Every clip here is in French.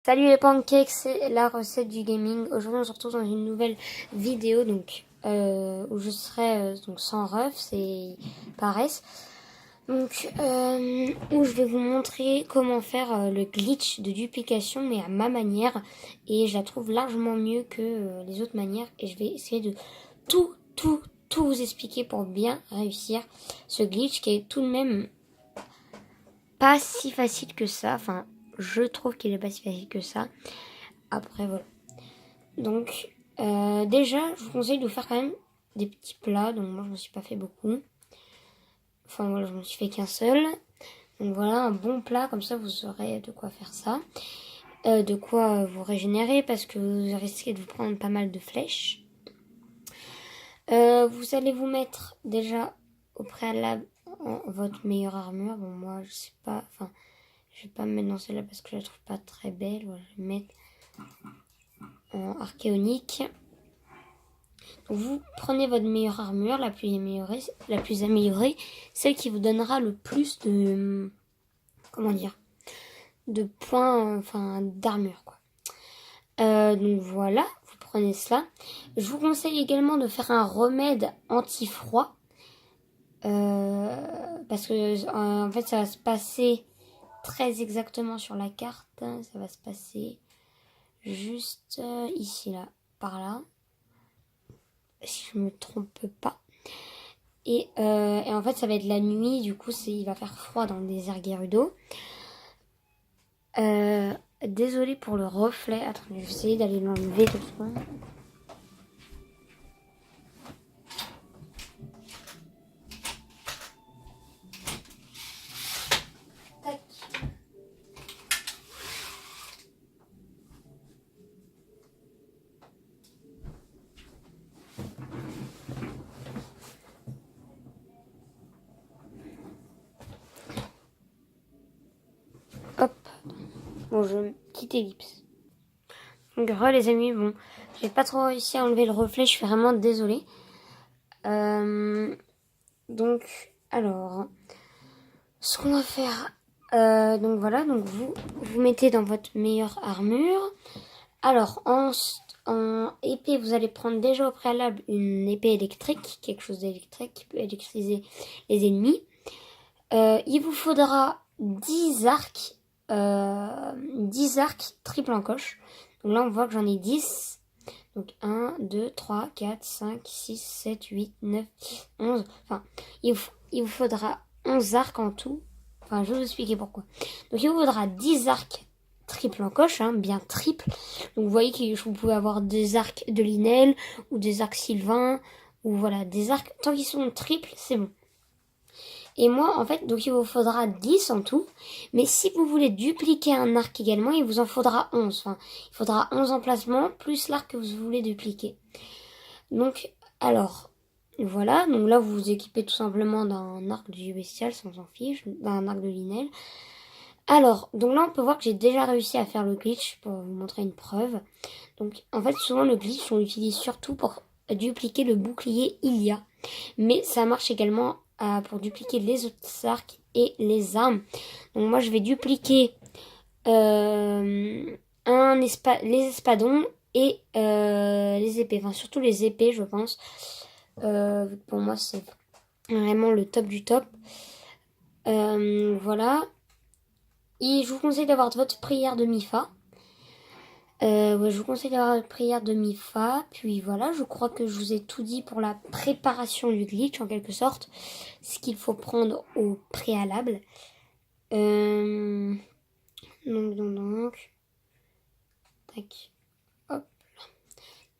Salut les pancakes, c'est la recette du gaming. Aujourd'hui on se retrouve dans une nouvelle vidéo où je serai donc sans ref, c'est paresse. Où je vais vous montrer comment faire le glitch de duplication mais à ma manière, et je la trouve largement mieux que les autres manières, et je vais essayer de tout vous expliquer pour bien réussir ce glitch qui est tout de même pas si facile que ça. Enfin, je trouve qu'il est pas si facile que ça. Après, voilà. Donc, déjà, je vous conseille de vous faire quand même des petits plats. Donc, moi, je ne me suis pas fait beaucoup. Enfin, voilà, je me suis fait qu'un seul. Donc, voilà, un bon plat. Comme ça, vous aurez de quoi faire ça. De quoi vous régénérer parce que vous risquez de vous prendre pas mal de flèches. Vous allez vous mettre déjà au préalable votre meilleure armure. Bon, moi, je sais pas. Enfin, je vais pas me mettre dans celle-là parce que je la trouve pas très belle. Voilà, je vais me mettre en archéonique. Vous prenez votre meilleure armure, la plus améliorée, celle qui vous donnera le plus de, comment dire, de points, enfin d'armure quoi. Donc voilà, vous prenez cela. Je vous conseille également de faire un remède anti-froid, parce que en fait ça va se passer très exactement sur la carte. Ça va se passer juste ici là, par là, si je me trompe pas. Et en fait, ça va être la nuit, du coup, il va faire froid dans le désert Gerudo. Désolée pour le reflet. Attendez, je vais essayer d'aller l'enlever doucement. Tac. Hop. Bon, je quitte ellipse. Donc, les amis, bon, j'ai pas trop réussi à enlever le reflet, je suis vraiment désolée. Donc, alors, ce qu'on va faire, donc voilà, donc vous mettez dans votre meilleure armure. Alors, en épée, vous allez prendre déjà au préalable une épée électrique, quelque chose d'électrique qui peut électriser les ennemis. Il vous faudra 10 arcs, 10 arcs triple encoche. Donc là, on voit que j'en ai 10. Donc 1, 2, 3, 4, 5, 6, 7, 8, 9, 11. Enfin, il vous faudra 11 arcs en tout. Enfin, je vais vous expliquer pourquoi. Donc il vous faudra 10 arcs triple encoche, hein, bien triple. Donc vous voyez que vous pouvez avoir des arcs de Linel ou des arcs Sylvain, ou voilà, des arcs, tant qu'ils sont triples, c'est bon. Et moi, en fait, donc il vous faudra 10 en tout. Mais si vous voulez dupliquer un arc également, il vous en faudra 11. Enfin, il faudra 11 emplacements, plus l'arc que vous voulez dupliquer. Donc, alors, voilà. Donc là, vous vous équipez tout simplement d'un arc du bestial, sans s'en fiche, d'un arc de Linel. Alors, donc là, on peut voir que j'ai déjà réussi à faire le glitch pour vous montrer une preuve. Donc, en fait, souvent, le glitch, on l'utilise surtout pour dupliquer le bouclier Ilia. Mais ça marche également pour dupliquer les autres arcs et les armes. Donc, moi, je vais dupliquer les espadons et les épées. Enfin, surtout les épées, je pense. Pour moi, c'est vraiment le top du top. Voilà. Et je vous conseille d'avoir votre prière de mi-fa. Ouais, je vous conseille d'avoir votre prière de mi-fa. Puis voilà, je crois que je vous ai tout dit pour la préparation du glitch, en quelque sorte. Ce qu'il faut prendre au préalable. Donc. Tac. Hop.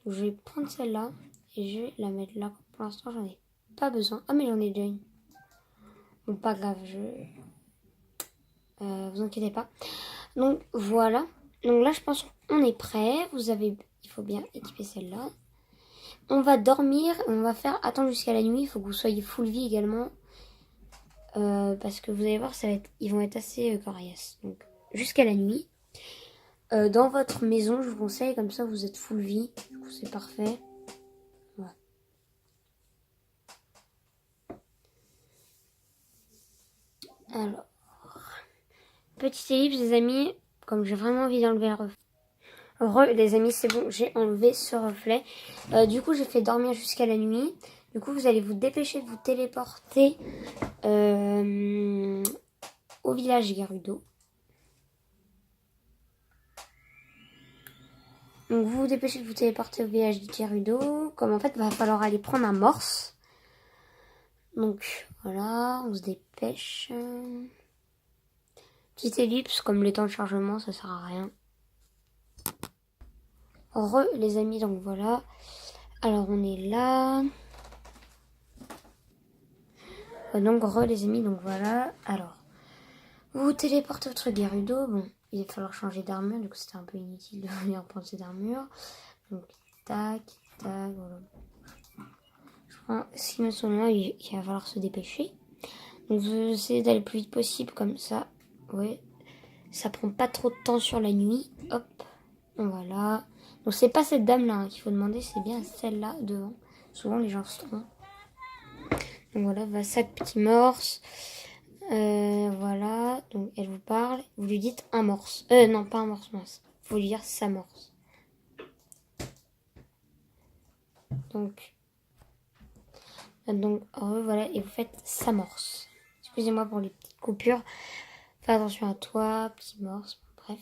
Donc, je vais prendre celle-là et je vais la mettre là. Pour l'instant, j'en ai pas besoin. Ah, mais j'en ai déjà une. Bon, pas grave, vous inquiétez pas. Donc, voilà. Donc là, je pense qu'on est prêt. Il faut bien équiper celle-là. On va dormir. On va faire attendre jusqu'à la nuit. Il faut que vous soyez full vie également. Parce que vous allez voir, ils vont être assez coriaces. Donc, jusqu'à la nuit. Dans votre maison, je vous conseille. Comme ça, vous êtes full vie. Du coup, c'est parfait. Voilà. Alors, petite ellipse, les amis. comme j'ai vraiment envie d'enlever le reflet. Les amis, c'est bon, j'ai enlevé ce reflet. Du coup, j'ai fait dormir jusqu'à la nuit. Du coup, vous allez vous dépêcher de vous téléporter au village Gerudo. Donc, vous vous dépêchez de vous téléporter au village Gerudo. Comme en fait, il va falloir aller prendre un morse. Donc, voilà, on se dépêche. Petite ellipse, comme les temps de chargement, ça sert à rien. Les amis, donc voilà. Alors, on est là. Donc, les amis, donc voilà. Alors, vous téléportez votre Gerudo. Bon, il va falloir changer d'armure. Du coup, c'était un peu inutile de venir prendre cette armure. Donc, tac, tac, voilà. Je prends ce qui me semble là, il va falloir se dépêcher. Donc, vous essayez d'aller le plus vite possible, comme ça. Ouais. Ça prend pas trop de temps sur la nuit. Hop. Voilà. Donc, c'est pas cette dame-là qu'il faut demander, c'est bien celle-là devant. Souvent, les gens se trompent. Donc, voilà, va sac petit morse. Voilà, donc elle vous parle, vous lui dites un morse. Non, pas un morse, mince. Faut lui dire sa morse. Donc voilà, et vous faites sa morse. Excusez-moi pour les petites coupures. Fais attention à toi, petit morse, bref.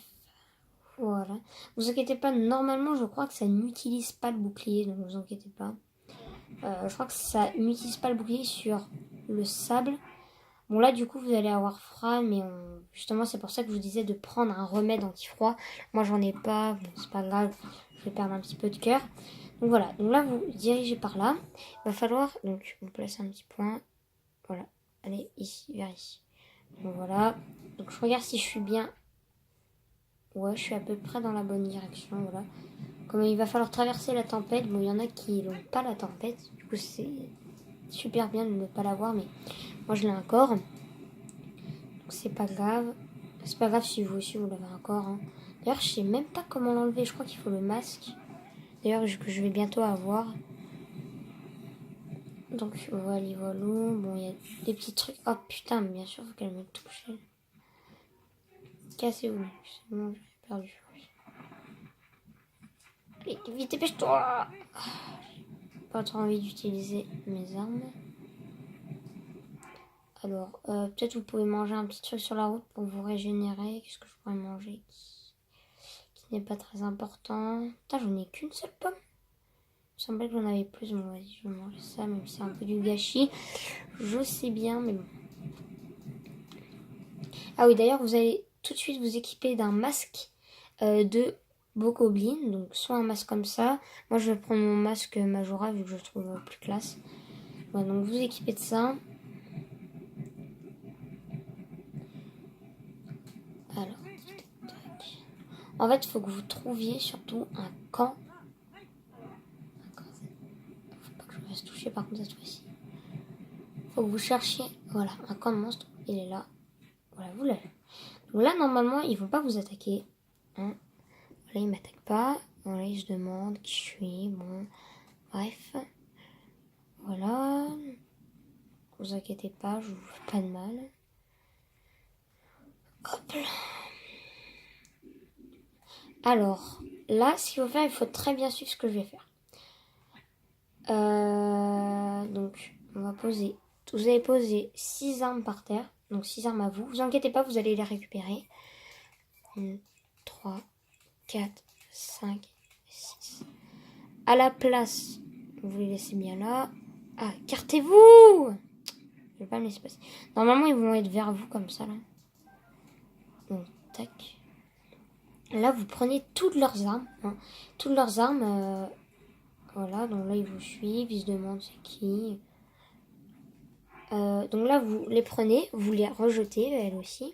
Voilà. Vous inquiétez pas, normalement, je crois que ça n'utilise pas le bouclier, donc vous inquiétez pas. Je crois que ça n'utilise pas le bouclier sur le sable. Bon là du coup vous allez avoir froid, mais justement c'est pour ça que je vous disais de prendre un remède anti-froid. Moi j'en ai pas, bon, c'est pas grave, je vais perdre un petit peu de cœur. Donc voilà, donc là vous dirigez par là. Il va falloir, donc on place un petit point. Voilà, allez ici, vers ici. Donc voilà, donc je regarde si je suis bien. Ouais, je suis à peu près dans la bonne direction, voilà. Comme il va falloir traverser la tempête, bon il y en a qui n'ont pas la tempête. Du coup c'est super bien de ne pas l'avoir, mais moi je l'ai encore. C'est pas grave. C'est pas grave si vous aussi vous l'avez encore. Hein. D'ailleurs, je sais même pas comment l'enlever. Je crois qu'il faut le masque. D'ailleurs, que je vais bientôt avoir. Donc, voilà, voilà. Bon, il y a des petits trucs. Oh putain, mais bien sûr, faut qu'elle me touche. Cassez-vous. C'est bon, j'ai perdu. Allez, vite, dépêche-toi. Pas trop envie d'utiliser mes armes. Alors, peut-être vous pouvez manger un petit truc sur la route pour vous régénérer. Qu'est-ce que je pourrais manger qui n'est pas très important. Putain, j'en ai qu'une seule pomme. Il me semblait que j'en avais plus. Bon, vas-y, je vais manger ça, même si c'est un peu du gâchis. Je sais bien, mais bon. Ah oui, d'ailleurs, vous allez tout de suite vous équiper d'un masque de Bokoblin. Donc, soit un masque comme ça. Moi, je vais prendre mon masque Majora, vu que je le trouve plus classe. Voilà, donc, vous équipez de ça. Alors, tac. En fait, il faut que vous trouviez surtout un camp. Faut pas que je me fasse toucher, par contre, cette fois-ci. Faut que vous cherchiez, voilà, un camp de monstre. Il est là. Voilà, vous l'avez. Donc là, normalement, ils vont pas vous attaquer. Hein. Voilà, ils m'attaquent pas. Voilà, ils se demandent qui je suis. Bon, bref. Voilà. Vous inquiétez pas, je vous fais pas de mal. Hop là. Alors, là, ce qu'il faut faire, il faut très bien suivre ce que je vais faire. Donc, on va poser. Vous allez poser 6 armes par terre. Donc, 6 armes à vous. Vous inquiétez pas, vous allez les récupérer. 1, 3, 4, 5, 6. À la place, vous les laissez bien là. Ah, écartez-vous! Je vais pas me laisser passer. Normalement, ils vont être vers vous comme ça, là. Donc, tac. Là, vous prenez toutes leurs armes. Hein. Toutes leurs armes. Voilà, donc là, ils vous suivent. Ils se demandent c'est qui. Donc là, vous les prenez. Vous les rejetez, elles aussi.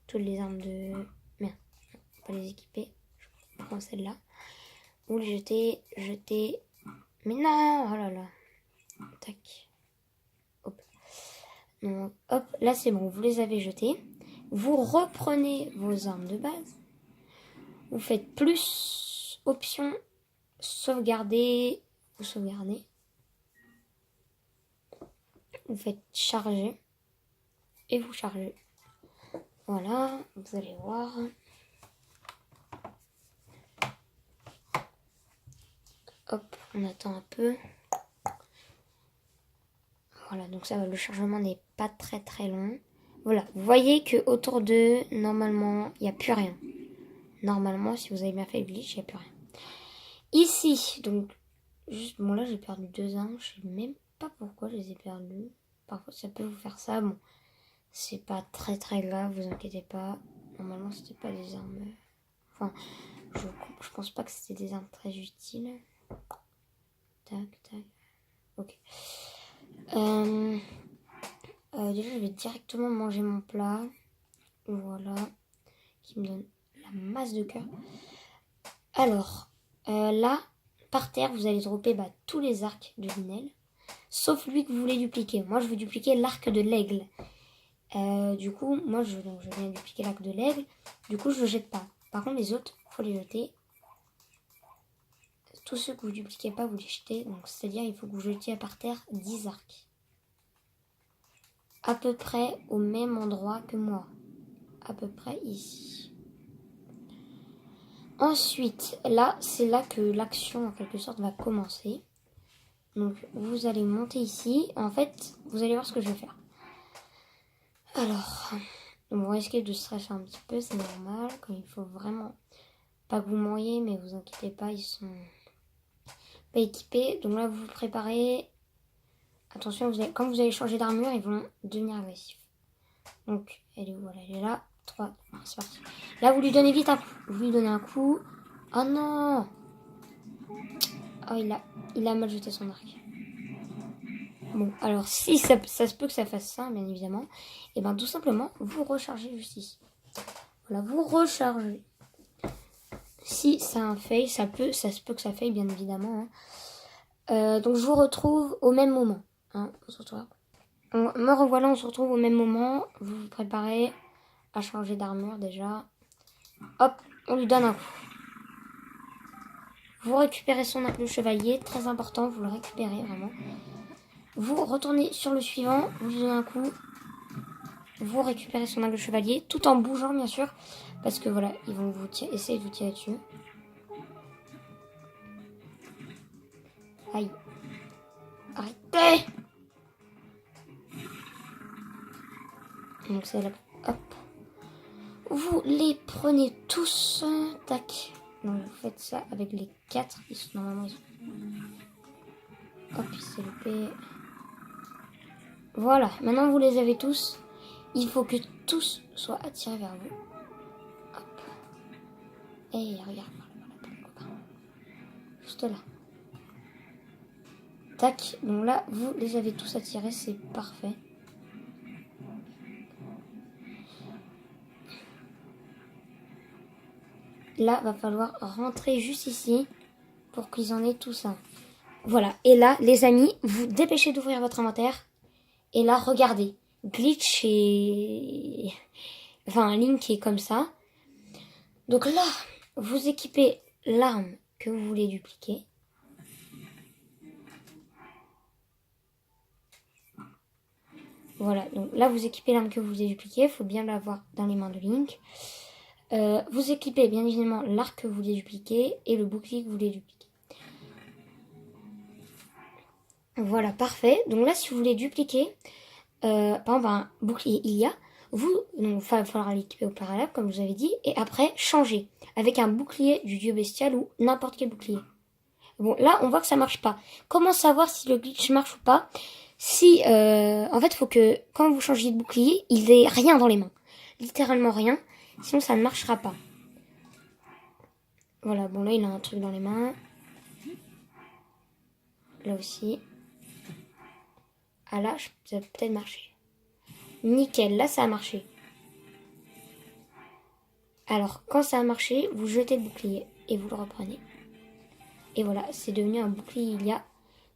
Toutes les armes de... Merde, on va pas les équiper. Je prends celle-là. Vous les jetez. Mais non! Oh là là. Tac. Hop. Donc, hop, là c'est bon, vous les avez jetées. Vous reprenez vos armes de base. Vous faites plus option sauvegarder. Vous sauvegardez. Vous faites charger. Et vous chargez. Voilà, vous allez voir. hop, on attend un peu. Voilà, donc ça va, le chargement n'est pas très très long. Voilà, vous voyez que autour d'eux, normalement, il n'y a plus rien. Normalement, si vous avez bien fait le glitch, il n'y a plus rien. Ici, donc, juste, bon là j'ai perdu 2 armes, je sais même pas pourquoi je les ai perdues. Parfois ça peut vous faire ça, bon, c'est pas très très grave, vous inquiétez pas. Normalement c'était pas des armes... Enfin, je pense pas que c'était des armes très utiles. Tac, tac, ok. Déjà je vais directement manger mon plat. Voilà, qui me donne la masse de cœur. Alors, là, par terre, vous allez dropper tous les arcs de Linel, sauf lui que vous voulez dupliquer. Moi, je veux dupliquer l'arc de l'aigle. Du coup, moi, je viens dupliquer l'arc de l'aigle. Du coup, je le jette pas. Par contre, les autres, il faut les jeter. Tous ceux que vous dupliquez pas, vous les jetez. Donc, c'est-à-dire, il faut que vous jetiez par terre 10 arcs. À peu près au même endroit que moi. À peu près ici. Ensuite, là, c'est là que l'action, en quelque sorte, va commencer. Donc, vous allez monter ici. En fait, vous allez voir ce que je vais faire. Alors, vous risquez de stresser un petit peu, c'est normal. Quand il faut vraiment pas que vous mouriez, mais vous inquiétez pas, ils sont pas équipés. Donc là, vous vous préparez. Attention, quand vous allez changer d'armure, ils vont devenir agressifs. Donc, elle est où? Voilà, elle est là. 3, c'est parti. Là, vous lui donnez vite un coup. Vous lui donnez un coup. Oh non! Oh, il a mal jeté son arc. Bon, alors si ça se peut que ça fasse ça, bien évidemment, et bien tout simplement, vous rechargez juste ici. Voilà, vous rechargez. Si c'est un fail, ça se peut que ça faille, bien évidemment. Hein. Donc je vous retrouve au même moment. Hein, me revoilà, on se retrouve au même moment. Vous vous préparez à changer d'armure déjà. Hop, on lui donne un coup. Vous récupérez son arc de chevalier, très important, vous le récupérez vraiment. Vous retournez sur le suivant, vous lui donnez un coup. Vous récupérez son arc de chevalier, tout en bougeant bien sûr, parce que voilà, ils vont essayer de vous tirer dessus. Aïe. Arrêtez! Donc c'est là. Hop. Vous les prenez tous. Tac. Donc vous faites ça avec les 4. Normalement, hop, c'est loupé. Voilà. Maintenant vous les avez tous. Il faut que tous soient attirés vers vous. Hop. Et regarde. Juste là. Tac. Donc là, vous les avez tous attirés. C'est parfait. Là, va falloir rentrer juste ici pour qu'ils en aient tous un. Voilà. Et là, les amis, vous dépêchez d'ouvrir votre inventaire. Et là, regardez. Glitch et... Enfin, Link est comme ça. Donc là, vous équipez l'arme que vous voulez dupliquer. Voilà, donc là, vous équipez l'arme que vous voulez dupliquer. Il faut bien l'avoir dans les mains de Link. Vous équipez bien évidemment l'arc que vous voulez dupliquer et le bouclier que vous voulez dupliquer. Voilà, parfait. Donc là, si vous voulez dupliquer, par exemple, un bouclier Ilia, il va falloir l'équiper au préalable, comme je vous avais dit, et après, changer avec un bouclier du dieu bestial ou n'importe quel bouclier. Bon, là, on voit que ça marche pas. Comment savoir si le glitch marche ou pas? Si, en fait, il faut que, quand vous changez de bouclier, il ait rien dans les mains. Littéralement rien. Sinon, ça ne marchera pas. Voilà, bon, là, il a un truc dans les mains. Là aussi. Ah là, ça peut peut-être marcher. Nickel, là, ça a marché. Alors, quand ça a marché, vous jetez le bouclier et vous le reprenez. Et voilà, c'est devenu un bouclier Ilia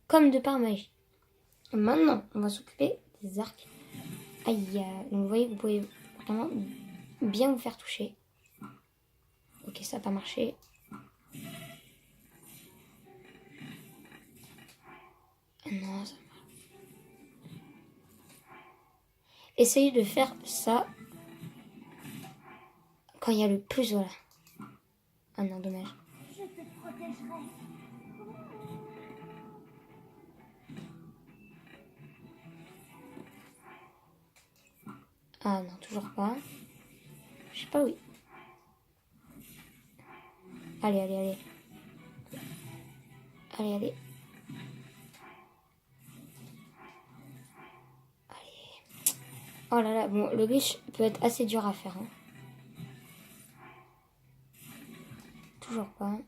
comme de par magie. Maintenant, on va s'occuper des arcs. Aïe, donc vous voyez, vous pouvez vraiment bien vous faire toucher. Ok, ça n'a pas marché. Non, ça marche. Essayez de faire ça quand il y a le plus, voilà. Ah non, dommage. Ah non, toujours pas. Je sais pas où. Allez, allez, allez. Allez, allez. Oh là là, bon, le glitch peut être assez dur à faire. Hein. Toujours pas. Non.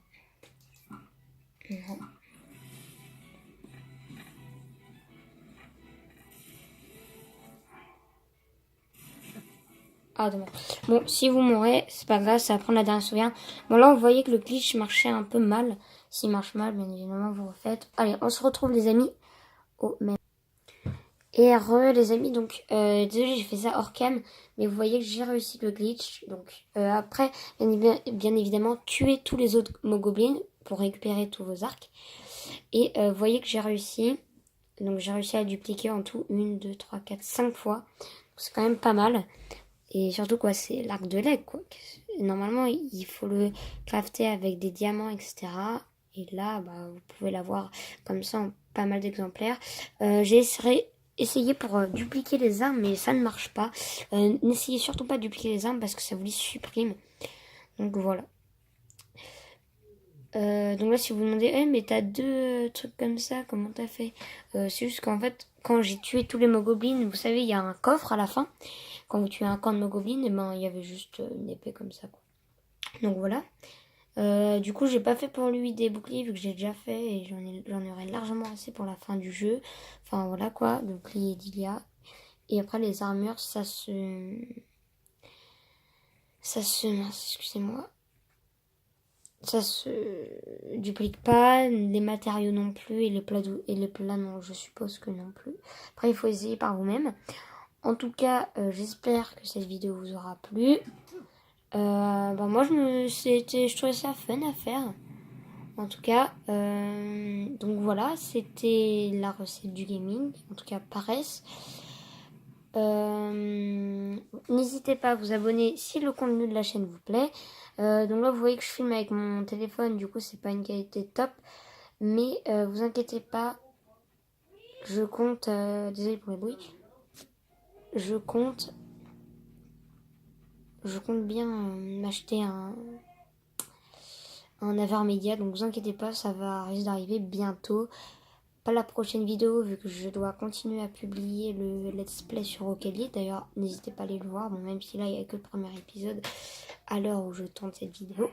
Ah, dommage. Bon, si vous mourrez, c'est pas grave, ça va prendre la dernière sauvegarde. Bon, là, vous voyez que le glitch marchait un peu mal. S'il marche mal, bien évidemment, vous refaites. Allez, on se retrouve, les amis, au même. Et les amis, donc, désolé, j'ai fait ça hors cam, mais vous voyez que j'ai réussi le glitch. Donc, après, bien évidemment, tuer tous les autres mogoblins pour récupérer tous vos arcs. Et vous voyez que j'ai réussi. Donc, j'ai réussi à dupliquer en tout 1, 2, 3, 4, 5 fois. C'est quand même pas mal. Et surtout, quoi, c'est l'arc de l'aigle, quoi. Normalement, il faut le crafter avec des diamants, etc. Et là, bah, vous pouvez l'avoir comme ça en pas mal d'exemplaires. J'ai essayé pour dupliquer les armes, mais ça ne marche pas. N'essayez surtout pas de dupliquer les armes parce que ça vous les supprime. Donc voilà. Donc là, si vous vous demandez, mais t'as deux trucs comme ça, comment t'as fait? C'est juste qu'en fait, quand j'ai tué tous les mogoblins, vous savez, il y a un coffre à la fin. Quand vous tuez un camp de mogoblins, et ben, il y avait juste une épée comme ça, quoi. Donc voilà. Du coup, j'ai pas fait pour lui des boucliers vu que j'ai déjà fait et j'en aurai largement assez pour la fin du jeu. Enfin voilà quoi, le bouclier d'Ilia. Et après les armures, excusez-moi, ça se duplique pas, les matériaux non plus et les plats non, je suppose que non plus. Après, il faut essayer par vous-même. En tout cas, j'espère que cette vidéo vous aura plu. Moi, je trouvais ça fun à faire. En tout cas, donc voilà, c'était la recette du gaming. En tout cas, Paresse. N'hésitez pas à vous abonner si le contenu de la chaîne vous plaît. Donc là, vous voyez que je filme avec mon téléphone, du coup, c'est pas une qualité top. Mais vous inquiétez pas, je compte. Désolé pour les bruits. Je compte. Je compte bien m'acheter un Avermedia, donc vous inquiétez pas, ça va risque d'arriver bientôt. Pas la prochaine vidéo vu que je dois continuer à publier le let's play sur Rocket League. D'ailleurs, n'hésitez pas à aller le voir, bon, même si là il n'y a que le premier épisode à l'heure où je tourne cette vidéo.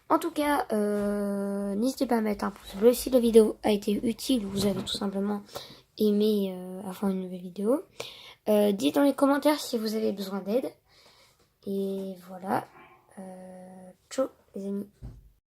En tout cas, n'hésitez pas à mettre un pouce bleu si la vidéo a été utile ou vous avez tout simplement aimé avoir une nouvelle vidéo. Dites dans les commentaires si vous avez besoin d'aide. Et voilà. Ciao les amis.